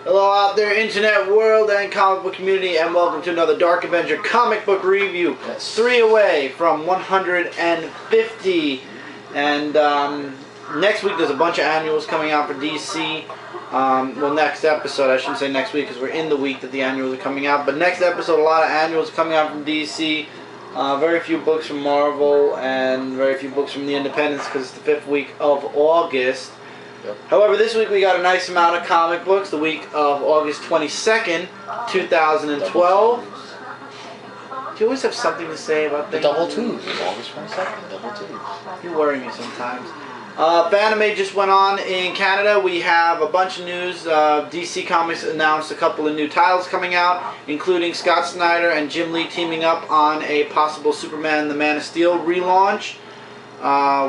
Hello out there, internet world and comic book community, and welcome to another Dark Avenger comic book review. Yes. 3 away from 150. And next week there's a bunch of annuals coming out for DC. Well, next episode, I shouldn't say next week because we're in the week that the annuals are coming out. But next episode, a lot of annuals coming out from DC. Very few books from Marvel and very few books from the Independents because it's the 5th week of August. Yep. However, this week we got a nice amount of comic books. The week of August 22nd, 2012. Do you always have something to say about The things? double twos. August 22nd, double twos. You worry me sometimes. Fanime just went on in Canada. We have a bunch of news. DC Comics announced a couple of new titles coming out, including Scott Snyder and Jim Lee teaming up on a possible Superman the Man of Steel relaunch.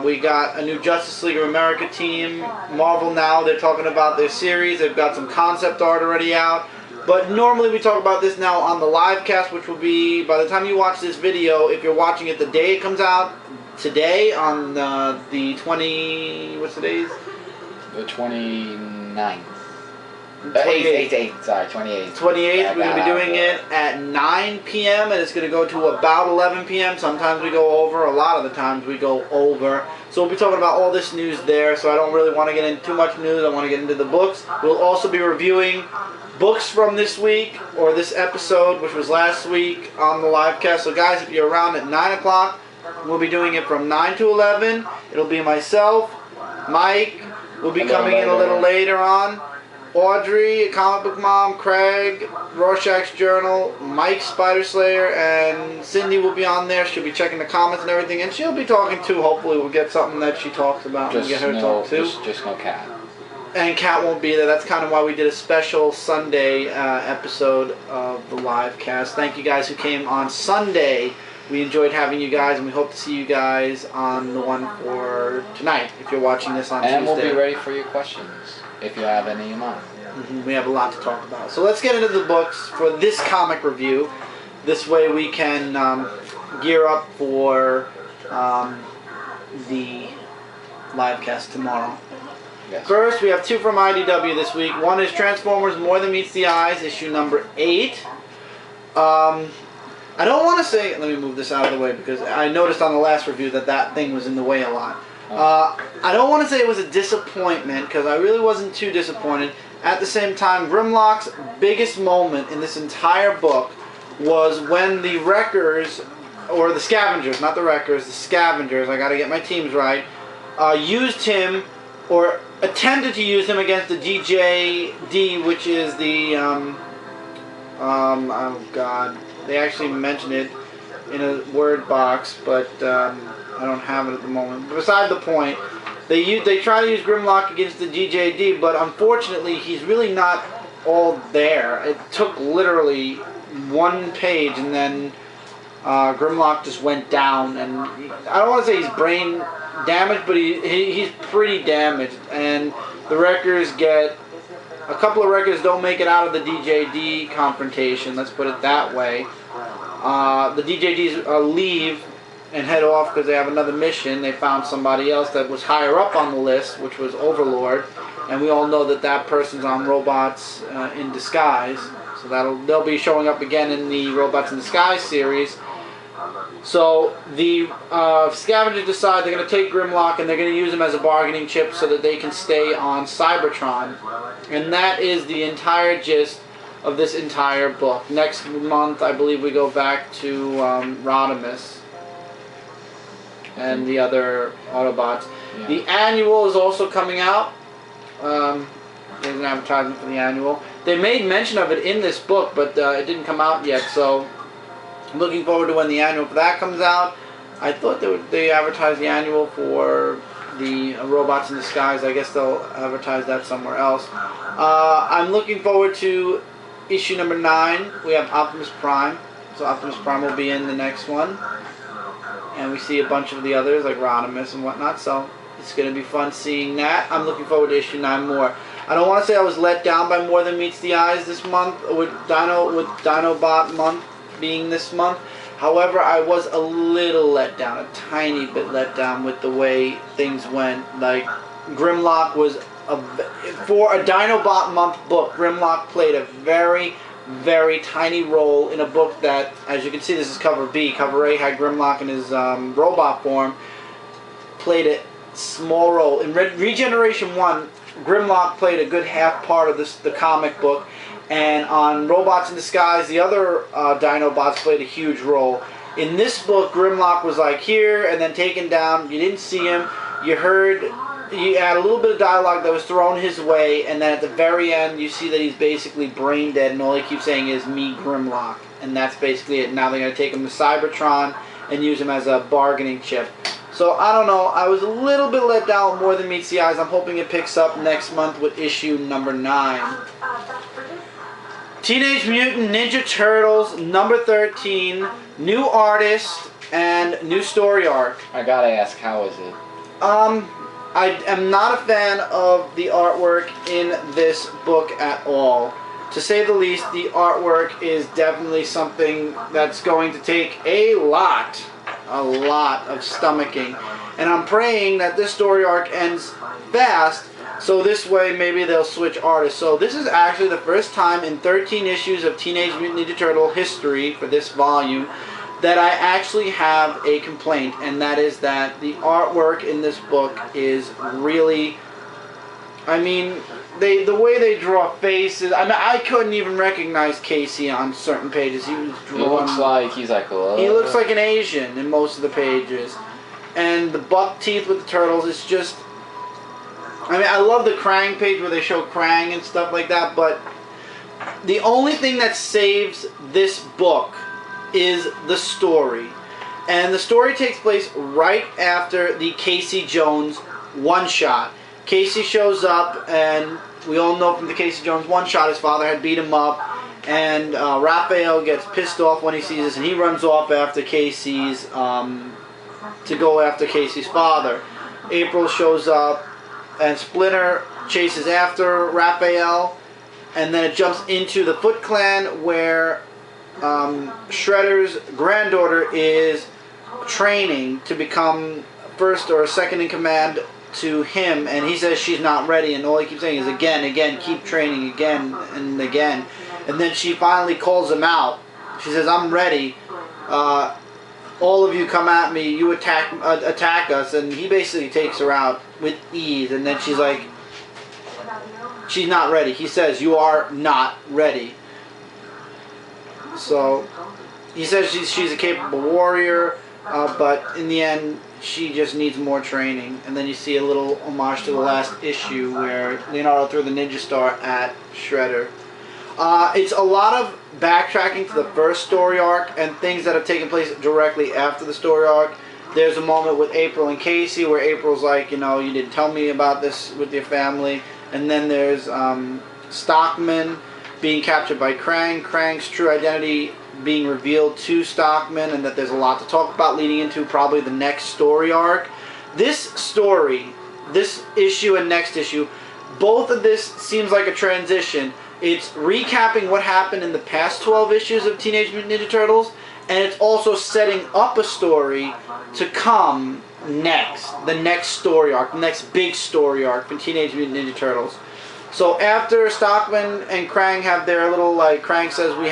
We got a new Justice League of America team. Marvel now, they're talking about their series. They've got some concept art already out. But normally we talk about this now on the live cast, which will be, by the time you watch this video, if you're watching it the day it comes out, today on the 20... what's the days? The 29th. 28th. Sorry, 28th. 28th, we're going to be doing it at 9 p.m. and it's going to go to about 11 p.m. Sometimes we go over, a lot of the times we go over. So we'll be talking about all this news there, so I don't really want to get into too much news. I want to get into the books. We'll also be reviewing books from this week, or this episode, which was last week on the live cast. So guys, if you're around at 9 o'clock, we'll be doing it from 9 to 11. It'll be myself, Mike, will be coming in a little later on. Audrey, Comic Book Mom, Craig, Rorschach's Journal, Mike, Spider Slayer, and Cindy will be on there. She'll be checking the comments and everything, and she'll be talking too. Hopefully we'll get something that she talks about and get her to talk too. Just no Cat. And Cat won't be there. That's kind of why we did a special Sunday episode of the live cast. Thank you guys who came on Sunday. We enjoyed having you guys, and we hope to see you guys on the one for tonight, if you're watching this on Tuesday. And we'll be ready for your questions, if you have any in mind. We have a lot to talk about. So let's get into the books for this comic review. This way we can gear up for the live cast tomorrow. Yes. First, we have 2 from IDW this week. One is Transformers More Than Meets the Eyes, issue number 8. I don't want to say... Let me move this out of the way because I noticed on the last review that thing was in the way a lot. I don't want to say it was a disappointment because I really wasn't too disappointed. At the same time, Grimlock's biggest moment in this entire book was when the Wreckers, or the Scavengers, not the Wreckers, the Scavengers, I gotta get my teams right, used him, or attempted to use him against the DJD, which is the, oh god, they actually mentioned it in a word box, but I don't have it at the moment. But beside the point, they try to use Grimlock against the DJD, but unfortunately he's really not all there. It took literally one page, and then Grimlock just went down, and I don't want to say he's brain damaged, but he's pretty damaged, and the Wreckers get... A couple of Wreckers don't make it out of the DJD confrontation, let's put it that way. The DJDs leave and head off because they have another mission. They found somebody else that was higher up on the list, which was Overlord, and we all know that person's on Robots in Disguise, so they'll be showing up again in the Robots in Disguise series. So the Scavengers decide they're going to take Grimlock and they're going to use him as a bargaining chip so that they can stay on Cybertron, and that is the entire gist of this entire book. Next month, I believe we go back to Rodimus and the other Autobots. Yeah. The annual is also coming out. There's an advertisement for the annual. They made mention of it in this book, but it didn't come out yet, so I'm looking forward to when the annual for that comes out. I thought they advertised the annual for the Robots in Disguise. I guess they'll advertise that somewhere else. I'm looking forward to issue number 9. We have Optimus Prime. So Optimus Prime will be in the next one. And we see a bunch of the others like Rodimus and whatnot. So it's going to be fun seeing that. I'm looking forward to issue 9 more. I don't want to say I was let down by More Than Meets the Eyes this month with Dinobot month being this month. However, I was a little let down, a tiny bit let down with the way things went. Like, Grimlock was for a Dinobot month book, Grimlock played a very, very tiny role in a book that, as you can see, this is cover B. Cover A had Grimlock in his robot form. Played a small role. In Regeneration 1, Grimlock played a good half part of the comic book. And on Robots in Disguise, the other Dinobots played a huge role. In this book, Grimlock was like here and then taken down. You didn't see him. You had a little bit of dialogue that was thrown his way, and then at the very end, you see that he's basically brain dead, and all he keeps saying is, "Me, Grimlock." And that's basically it. Now they're going to take him to Cybertron and use him as a bargaining chip. So, I don't know. I was a little bit let down with More Than Meets the Eyes. I'm hoping it picks up next month with issue number 9. Teenage Mutant Ninja Turtles, number 13. New artist and new story arc. I gotta ask, how is it? I am not a fan of the artwork in this book at all. To say the least, the artwork is definitely something that's going to take a lot of stomaching. And I'm praying that this story arc ends fast, so this way maybe they'll switch artists. So this is actually the first time in 13 issues of Teenage Mutant Ninja Turtle history for this volume that I actually have a complaint, and that is that the artwork in this book is really, I mean, the way they draw faces, I mean, I couldn't even recognize Casey on certain pages. He was drawn, He looks like, he's like, oh. He looks like an Asian in most of the pages. And the buck teeth with the turtles, it's just, I mean, I love the Krang page where they show Krang and stuff like that, but the only thing that saves this book is the story. And the story takes place right after the Casey Jones one-shot. Casey shows up, and we all know from the Casey Jones one-shot his father had beat him up, and Raphael gets pissed off when he sees this, and he runs off after Casey's, to go after Casey's father. April shows up, and Splinter chases after Raphael, and then it jumps into the Foot Clan where Shredder's granddaughter is training to become first or second in command to him, and he says she's not ready, and all he keeps saying is again, keep training again and again. And then she finally calls him out. She says, "I'm ready. All of you come at me. You attack us." And he basically takes her out with ease. And then she's like, she's not ready. He says, "You are not ready." So he says she's a capable warrior, but in the end she just needs more training. And then you see a little homage to the last issue where Leonardo threw the Ninja Star at Shredder. It's a lot of backtracking to the first story arc and things that have taken place directly after the story arc. There's a moment with April and Casey where April's like, you know, you didn't tell me about this with your family. And then there's Stockman being captured by Krang, Krang's true identity being revealed to Stockman, and that there's a lot to talk about leading into probably the next story arc. This story, this issue and next issue, both of this seems like a transition. It's recapping what happened in the past 12 issues of Teenage Mutant Ninja Turtles, and it's also setting up a story to come next, the next story arc, the next big story arc for Teenage Mutant Ninja Turtles. So after Stockman and Krang have their little, like, Krang says we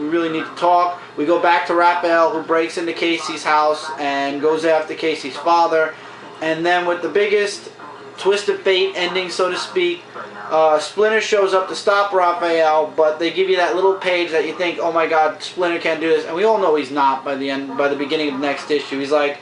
really need to talk, we go back to Raphael, who breaks into Casey's house and goes after Casey's father. And then with the biggest twist of fate ending, so to speak, Splinter shows up to stop Raphael, but they give you that little page that you think, oh my god, Splinter can't do this. And we all know he's not by the beginning of the next issue. He's like,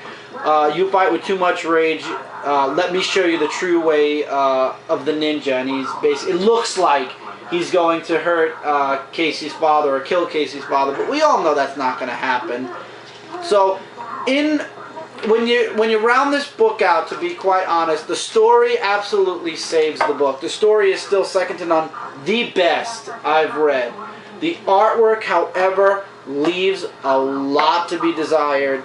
you fight with too much rage. Let me show you the true way of the ninja. And he's basically, it looks like he's going to hurt Casey's father or kill Casey's father, but we all know that's not going to happen. So, when you round this book out, to be quite honest, the story absolutely saves the book. The story is still second to none, the best I've read. The artwork, however, leaves a lot to be desired.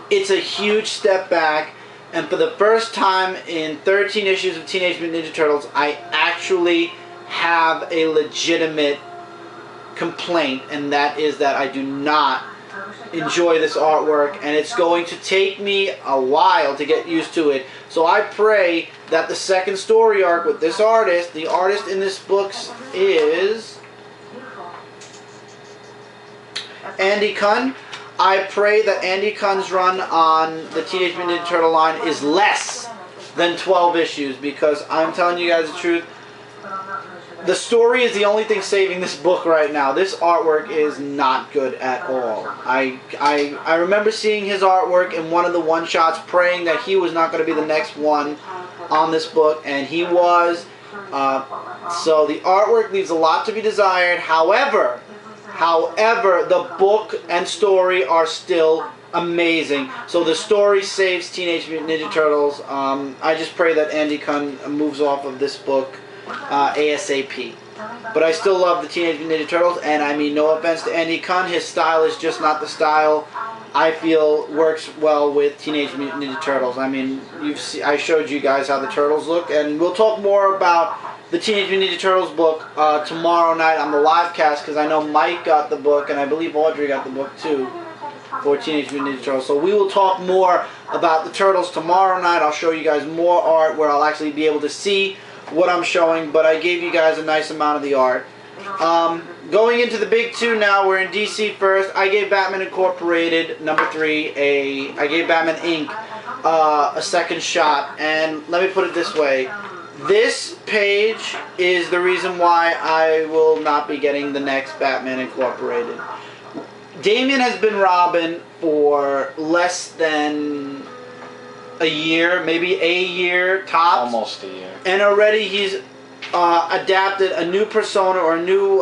It's a huge step back, and for the first time in 13 issues of Teenage Mutant Ninja Turtles, I actually have a legitimate complaint, and that is that I do not enjoy this artwork, and it's going to take me a while to get used to it. So I pray that the second story arc with this artist, the artist in this book is Andy Kunn. I pray that Andy Kunn's run on the Teenage Mutant Ninja Turtle line is less than 12 issues, because I'm telling you guys the truth, the story is the only thing saving this book right now. This artwork is not good at all. I remember seeing his artwork in one of the one-shots, praying that he was not going to be the next one on this book, and he was. So the artwork leaves a lot to be desired. However, the book and story are still amazing. So the story saves Teenage Mutant Ninja Turtles. I just pray that Andy Kunn moves off of this book ASAP. But I still love the Teenage Mutant Ninja Turtles, and I mean no offense to Andy Kunn, his style is just not the style I feel works well with Teenage Mutant Ninja Turtles. I mean, I showed you guys how the Turtles look, and we'll talk more about the Teenage Mutant Ninja Turtles book tomorrow night on the live cast, because I know Mike got the book, and I believe Audrey got the book too for Teenage Mutant Ninja Turtles. So we will talk more about the Turtles tomorrow night. I'll show you guys more art where I'll actually be able to see what I'm showing, but I gave you guys a nice amount of the art. Going into the big two now, we're in DC first. I gave Batman Incorporated #3 I gave Batman Inc. A second shot, and let me put it this way. This page is the reason why I will not be getting the next Batman Incorporated. Damian has been Robin for less than a year, maybe a year tops. Almost a year. And already he's adapted a new persona, or a new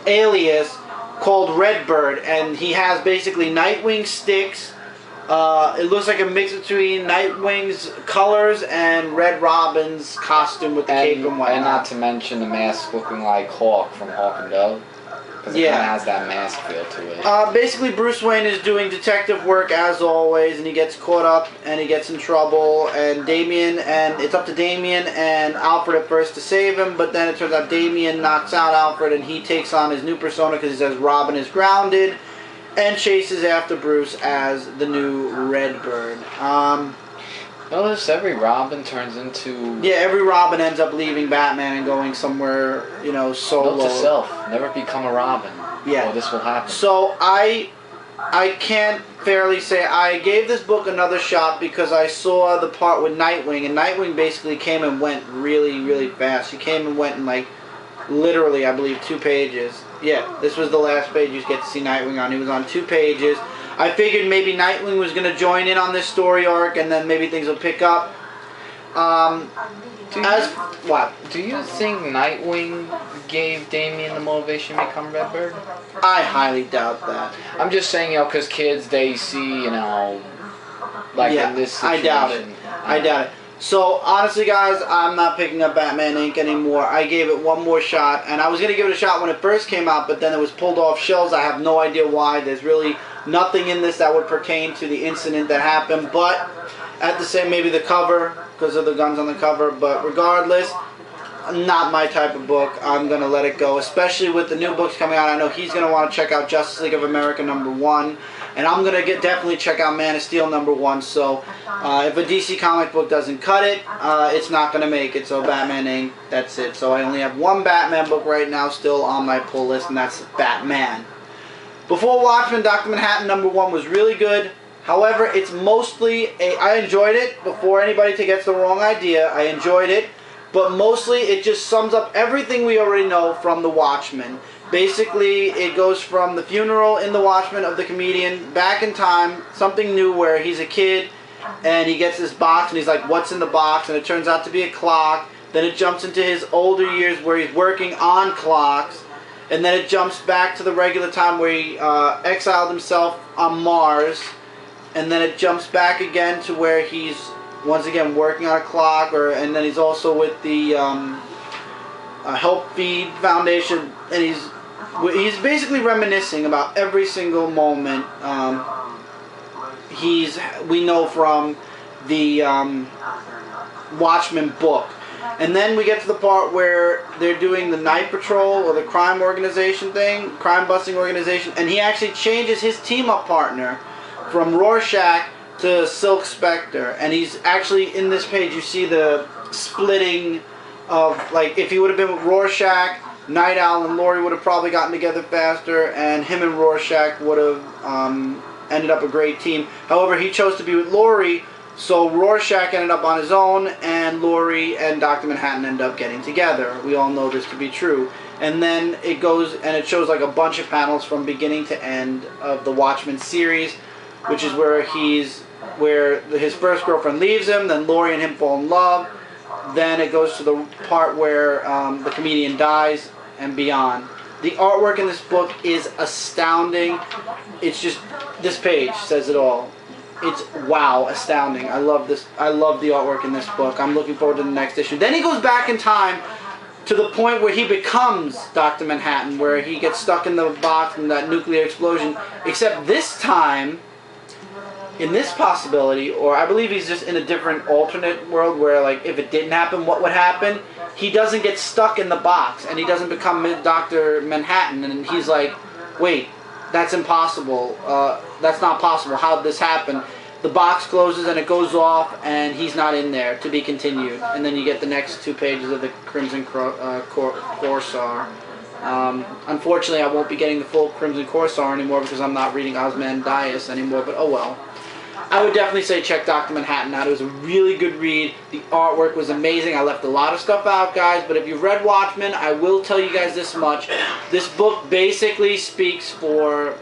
alias called Redbird, and he has basically Nightwing sticks. It looks like a mix between Nightwing's colors and Red Robin's costume with the cape and whatnot. And not to mention the mask looking like Hawk from Hawk and Dove. Because it kind of has that mask feel to it. Basically, Bruce Wayne is doing detective work as always, and he gets caught up and he gets in trouble. And it's up to Damian and Alfred at first to save him, but then it turns out Damian knocks out Alfred, and he takes on his new persona because he says Robin is grounded, and chases after Bruce as the new Redbird. Notice every Robin turns into... Yeah, every Robin ends up leaving Batman and going somewhere, solo. Note to self, never become a Robin. Yeah. Or this will happen. So I can't fairly say I gave this book another shot because I saw the part with Nightwing, and Nightwing basically came and went really, really fast. He came and went in literally, I believe, 2 pages. Yeah, this was the last page you get to see Nightwing on. He was on 2 pages. I figured maybe Nightwing was going to join in on this story arc, and then maybe things will pick up. What? Do you think Nightwing gave Damian the motivation to become Redbird? I highly doubt that. I'm just saying, because kids, they see, in this situation. I doubt it. I doubt it. So, honestly, guys, I'm not picking up Batman Inc. anymore. I gave it one more shot, and I was going to give it a shot when it first came out, but then it was pulled off shelves. I have no idea why. There's really nothing in this that would pertain to the incident that happened, but at the same, maybe the cover, because of the guns on the cover, but regardless, not my type of book. I'm going to let it go, especially with the new books coming out. I know he's going to want to check out Justice League of America #1, and I'm going to definitely check out Man of Steel #1, so if a DC comic book doesn't cut it, it's not going to make it, so Batman Inc., that's it. So I only have one Batman book right now still on my pull list, and that's Batman. Before Watchmen, Dr. Manhattan #1 was really good. However, it's mostly I enjoyed it. Before anybody gets the wrong idea, I enjoyed it. But mostly, it just sums up everything we already know from the Watchmen. Basically, it goes from the funeral in the Watchmen of the comedian back in time, something new where he's a kid, and he gets this box, and he's like, what's in the box? And it turns out to be a clock. Then it jumps into his older years where he's working on clocks. And then it jumps back to the regular time where he exiled himself on Mars. And then it jumps back again to where he's once again working on a clock. And then he's also with the Help Feed Foundation. And he's basically reminiscing about every single moment we know from the Watchmen book. And then we get to the part where they're doing the night patrol or the crime organization thing, crime busting organization, and he actually changes his team up partner from Rorschach to Silk Spectre, and he's actually in this page. You see the splitting of, like, if he would have been with Rorschach, Night Owl and Laurie would have probably gotten together faster, and him and Rorschach would have ended up a great team. However, he chose to be with Laurie, so Rorschach ended up on his own, and Laurie and Dr. Manhattan ended up getting together. We all know this to be true. And then it goes, and it shows like a bunch of panels from beginning to end of the Watchmen series, which is where his first girlfriend leaves him, then Laurie and him fall in love. Then it goes to the part where the comedian dies and beyond. The artwork in this book is astounding. It's just, this page says it all. It's wow, astounding. I love this. I love the artwork in this book. I'm looking forward to the next issue. Then he goes back in time to the point where he becomes Dr. Manhattan, where he gets stuck in the box in that nuclear explosion. Except this time, in this possibility, or I believe he's just in a different alternate world where, like, if it didn't happen, what would happen? He doesn't get stuck in the box, and he doesn't become Dr. Manhattan, and he's like, wait, that's impossible. That's not possible. How did this happen? The box closes and it goes off, and he's not in there, to be continued. And then you get the next 2 pages of the Crimson Corsair. Unfortunately, I won't be getting the full Crimson Corsair anymore because I'm not reading Ozymandias anymore, but oh well. I would definitely say check Dr. Manhattan out. It was a really good read. The artwork was amazing. I left a lot of stuff out, guys, but if you've read Watchmen, I will tell you guys this much. This book basically speaks for...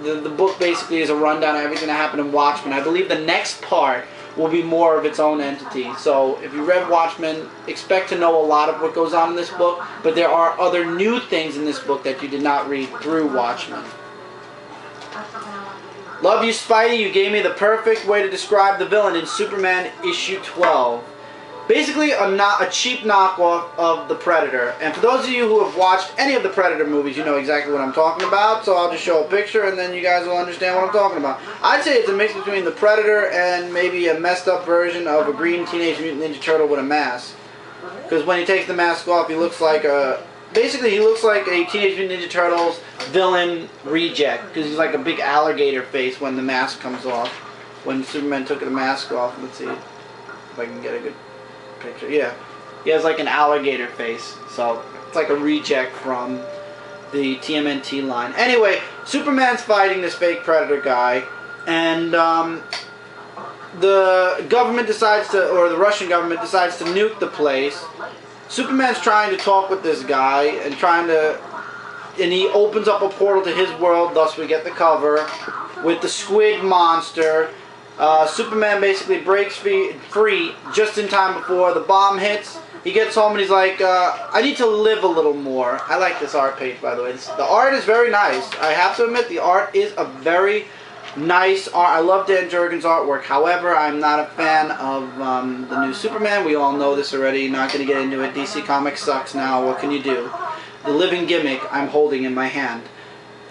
The book basically is a rundown of everything that happened in Watchmen. I believe the next part will be more of its own entity. So if you read Watchmen, expect to know a lot of what goes on in this book, but there are other new things in this book that you did not read through Watchmen. Love you, Spidey. You gave me the perfect way to describe the villain in Superman issue 12. Basically a cheap knockoff of the Predator. And for those of you who have watched any of the Predator movies, you know exactly what I'm talking about. So I'll just show a picture and then you guys will understand what I'm talking about. I'd say it's a mix between the Predator and maybe a messed up version of a green Teenage Mutant Ninja Turtle with a mask. Because when he takes the mask off, he looks like a... Basically, he looks like a Teenage Mutant Ninja Turtles villain reject. Because he's like a big alligator face when the mask comes off. When Superman took the mask off. Let's see if I can get a good... picture. Yeah, he has like an alligator face, so it's like a reject from the TMNT line. Anyway, Superman's fighting this fake Predator guy, and the government decides to, or the Russian government decides to nuke the place. Superman's trying to talk with this guy and and he opens up a portal to his world, thus we get the cover with the squid monster. Superman basically breaks free just in time before the bomb hits. He gets home and he's like, I need to live a little more. I like this art page, by the way. The art is very nice. I have to admit, the art is a very nice art. I love Dan Jurgens' artwork. However, I'm not a fan of the new Superman. We all know this already. Not going to get into it. DC Comics sucks now. What can you do? The living gimmick I'm holding in my hand.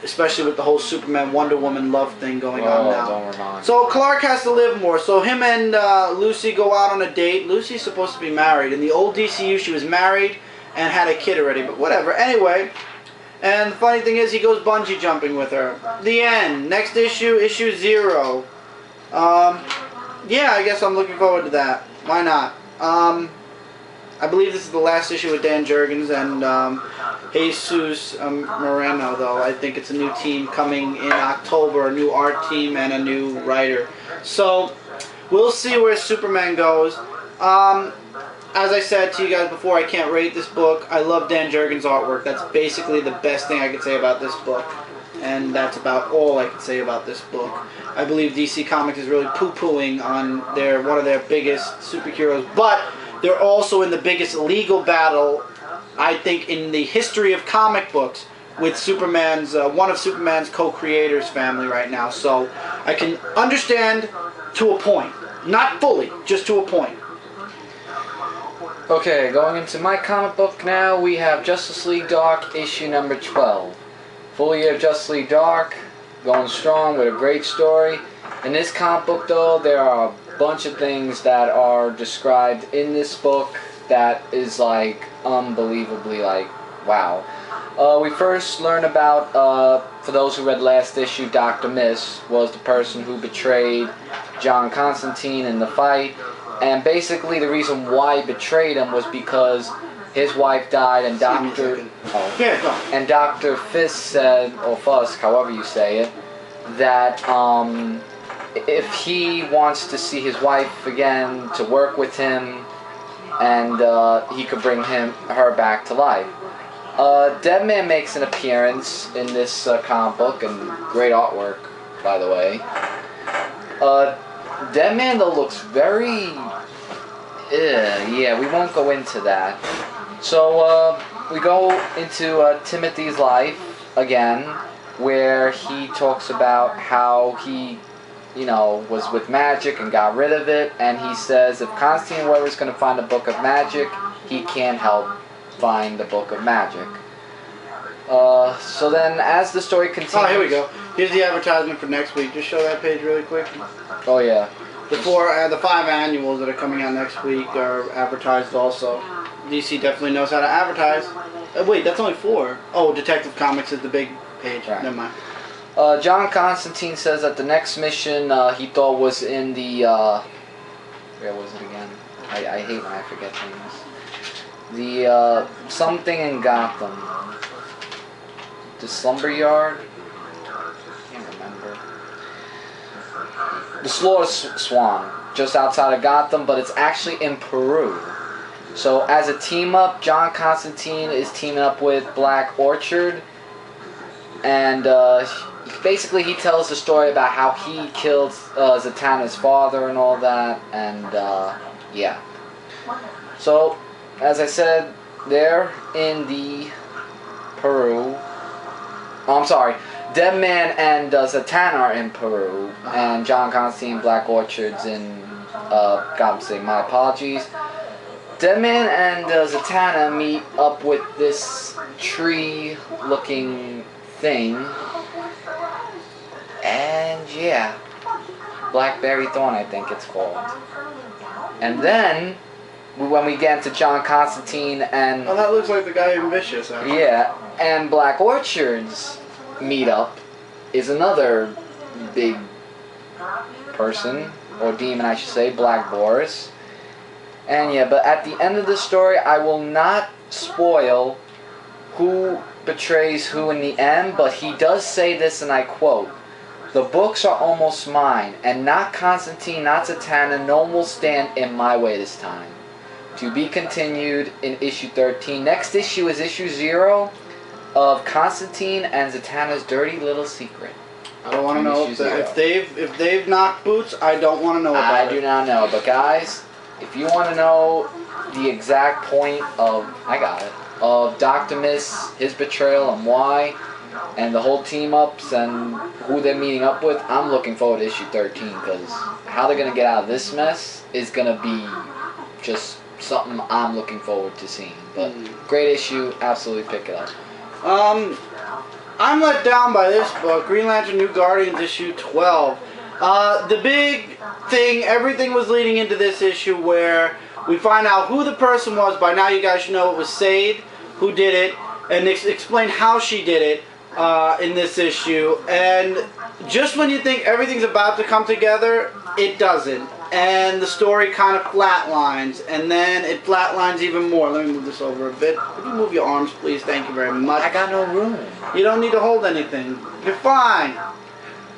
Especially with the whole Superman Wonder Woman love thing going on now. Don't remind. So Clark has to live more. So him and Lucy go out on a date. Lucy's supposed to be married. In the old DCU, she was married and had a kid already. But whatever. Anyway, and the funny thing is, he goes bungee jumping with her. The end. Next issue, issue 0. Yeah, I guess I'm looking forward to that. Why not? I believe this is the last issue with Dan Jurgens and Jesus Moreno, though. I think it's a new team coming in October, a new art team and a new writer. So, we'll see where Superman goes. As I said to you guys before, I can't rate this book. I love Dan Jurgens' artwork. That's basically the best thing I could say about this book. And that's about all I can say about this book. I believe DC Comics is really poo-pooing on one of their biggest superheroes, but they're also in the biggest legal battle, I think, in the history of comic books with Superman's one of Superman's co-creators family right now. So I can understand to a point. Not fully, just to a point. Okay, going into my comic book now, we have Justice League Dark issue number 12. Full year of Justice League Dark, going strong with a great story. In this comic book, though, there are a bunch of things that are described in this book that is like unbelievably like wow. We first learn about, for those who read last issue, Dr. Miss was the person who betrayed John Constantine in the fight. And basically the reason why he betrayed him was because his wife died, and Dr. Fisk said, or Fusk, however you say it, that if he wants to see his wife again, to work with him, and he could bring her back to life. Deadman makes an appearance in this comic book, and great artwork, by the way. Deadman, though, looks very... yeah, we won't go into that. So, we go into Timothy's life, again, where he talks about how he, was with magic and got rid of it, and he says if Constantine Weber's going to find a book of magic, he can't help find the book of magic. So then, as the story continues... Oh, here we go. Here's the advertisement for next week. Just show that page really quick. Oh, yeah. The 5 annuals that are coming out next week are advertised also. DC definitely knows how to advertise. Wait, that's only 4. Oh, Detective Comics is the big page. Right. Never mind. John Constantine says that the next mission he thought was in the... where was it again? I hate when I forget things. The something in Gotham. The Slumber Yard? I can't remember. The Slaughter Swan, just outside of Gotham, but it's actually in Peru. So as a team-up, John Constantine is teaming up with Black Orchid, and basically he tells the story about how he killed Zatanna's father and all that, and yeah. So, as I said, they're in the Peru. Oh, I'm sorry. Deadman and Zatanna are in Peru, and John Constantine, Black Orchid's in Gotham City. My apologies. Deadman and Zatanna meet up with this tree-looking thing, and yeah, Blackberry Thorn, I think it's called. And then, when we get into John Constantine and... Oh, that looks like the guy in Vicious, actually. Yeah, and Black Orchid's meetup is another big person, or demon I should say, Black Boris. And yeah, but at the end of the story, I will not spoil who betrays who in the end, but he does say this, and I quote, "The books are almost mine, and not Constantine, not Zatanna, no one will stand in my way this time." To be continued in issue 13. Next issue is issue 0 of Constantine and Zatanna's dirty little secret. I don't want to know if they've knocked boots. I don't want to know about it. I do not know, but guys, if you want to know the exact point of of Dr. Miss, his betrayal and why, and the whole team ups and who they're meeting up with, I'm looking forward to issue 13, because how they're gonna get out of this mess is gonna be just something I'm looking forward to seeing. But great issue, absolutely pick it up. I'm let down by this book, Green Lantern New Guardians issue 12. The big thing, everything was leading into this issue where we find out who the person was. By now you guys should know it was Sade who did it, and explain how she did it in this issue. And just when you think everything's about to come together, it doesn't. And the story kind of flatlines, and then it flatlines even more. Let me move this over a bit. Could you move your arms, please? Thank you very much. I got no room. You don't need to hold anything. You're fine.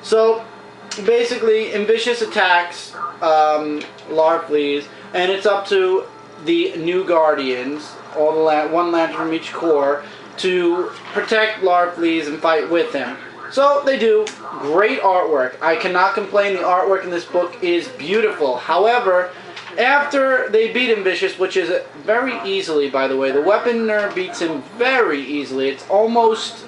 So, basically, Ambitious attacks Larfleeze, and it's up to the New Guardians, all the one lantern from each corps, to protect Larfleeze and fight with him. So they do. Great artwork. I cannot complain. The artwork in this book is beautiful. However, after they beat Ambitious, which is very easily, by the way, the Weaponer beats him very easily. It's almost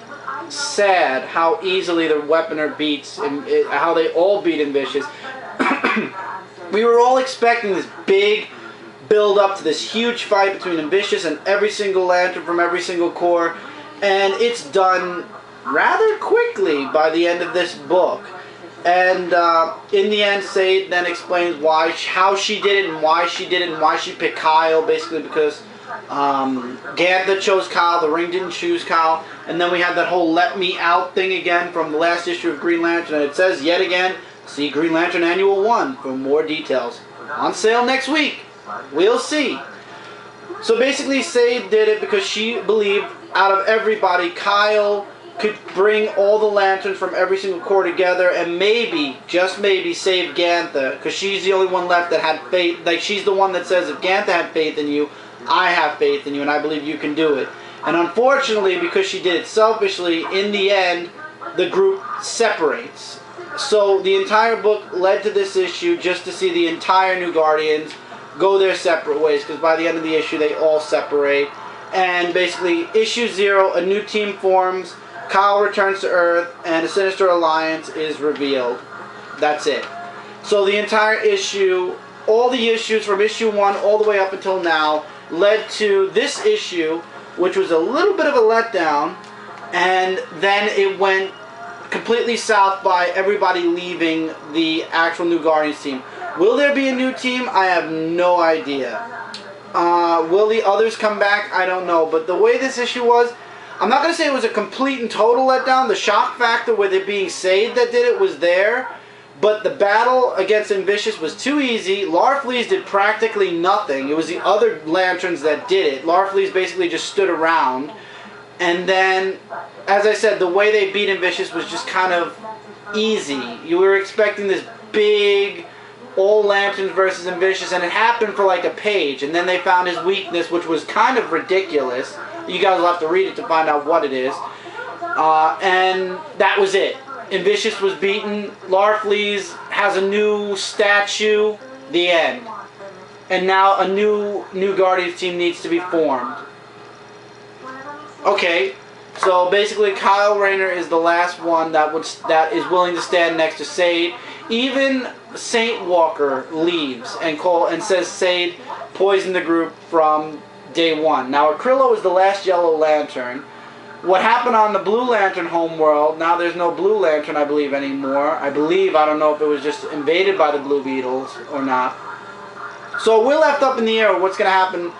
sad how easily the Weaponer beats him, how they all beat Ambitious. We were all expecting this big build up to this huge fight between Ambitious and every single lantern from every single corps, and it's done rather quickly by the end of this book. And in the end, Sade then explains how she did it and why she did it and why she picked Kyle, basically because Gantha chose Kyle, the Ring didn't choose Kyle. And then we have that whole let me out thing again from the last issue of Green Lantern, and it says yet again See Green Lantern Annual 1 for more details. On sale next week. We'll see. So basically, Sade did it because she believed out of everybody, Kyle could bring all the lanterns from every single corps together and maybe, just maybe, save Gantha, because she's the only one left that had faith. Like, she's the one that says, if Gantha had faith in you, I have faith in you, and I believe you can do it. And unfortunately, because she did it selfishly, in the end, the group separates. So the entire book led to this issue just to see the entire New Guardians go their separate ways, because by the end of the issue, they all separate. And basically, issue 0, a new team forms, Kyle returns to Earth, and a Sinister Alliance is revealed. That's it. So the entire issue, all the issues from issue 1 all the way up until now, led to this issue, which was a little bit of a letdown, and then it went completely south by everybody leaving the actual New Guardians team. Will there be a new team? I have no idea. Will the others come back? I don't know. But the way this issue was, I'm not going to say it was a complete and total letdown. The shock factor with it being Sade that did it was there. But the battle against Ambitious was too easy. Larfleeze did practically nothing. It was the other Lanterns that did it. Larfleeze basically just stood around. And then, as I said, the way they beat Ambitious was just kind of easy. You were expecting this big, all Lanterns versus Ambitious, and it happened for like a page. And then they found his weakness, which was kind of ridiculous. You guys will have to read it to find out what it is. And that was it. Ambitious was beaten. Larfleeze has a new statue. The end. And now a new Guardians team needs to be formed. Okay, so basically Kyle Rayner is the last one that is willing to stand next to Sade. Even Saint Walker leaves and says Sade poisoned the group from day 1. Now Acrillo is the last Yellow Lantern. What happened on the Blue Lantern homeworld, now there's no Blue Lantern, I believe, anymore. I don't know if it was just invaded by the Blue Beetles or not. So we're left up in the air what's going to happen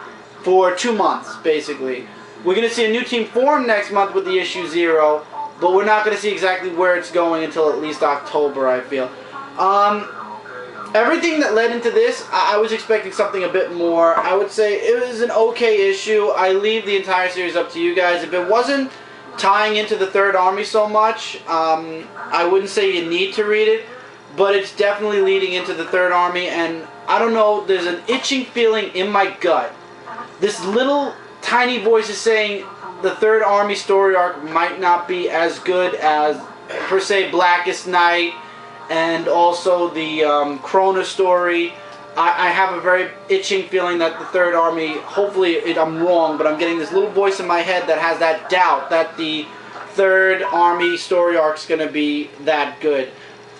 for 2 months, basically. We're going to see a new team form next month with the issue 0, but we're not going to see exactly where it's going until at least October, I feel. Everything that led into this, I was expecting something a bit more. I would say it was an okay issue. I leave the entire series up to you guys. If it wasn't tying into the Third Army so much, I wouldn't say you need to read it, but it's definitely leading into the Third Army, and I don't know, there's an itching feeling in my gut. This little tiny voice is saying the Third Army story arc might not be as good as, per se, Blackest Night, and also the Krona story. I have a very itching feeling that the Third Army, hopefully I'm wrong, but I'm getting this little voice in my head that has that doubt that the Third Army story arc is going to be that good.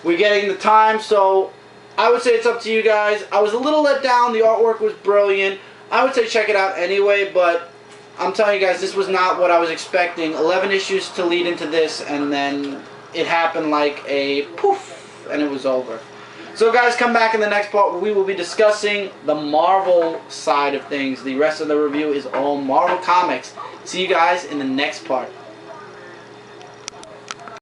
We're getting the time, so I would say it's up to you guys. I was a little let down. The artwork was brilliant. I would say check it out anyway, but I'm telling you guys, this was not what I was expecting. 11 issues to lead into this, and then it happened like a poof, and it was over. So guys, come back in the next part where we will be discussing the Marvel side of things. The rest of the review is all Marvel Comics. See you guys in the next part.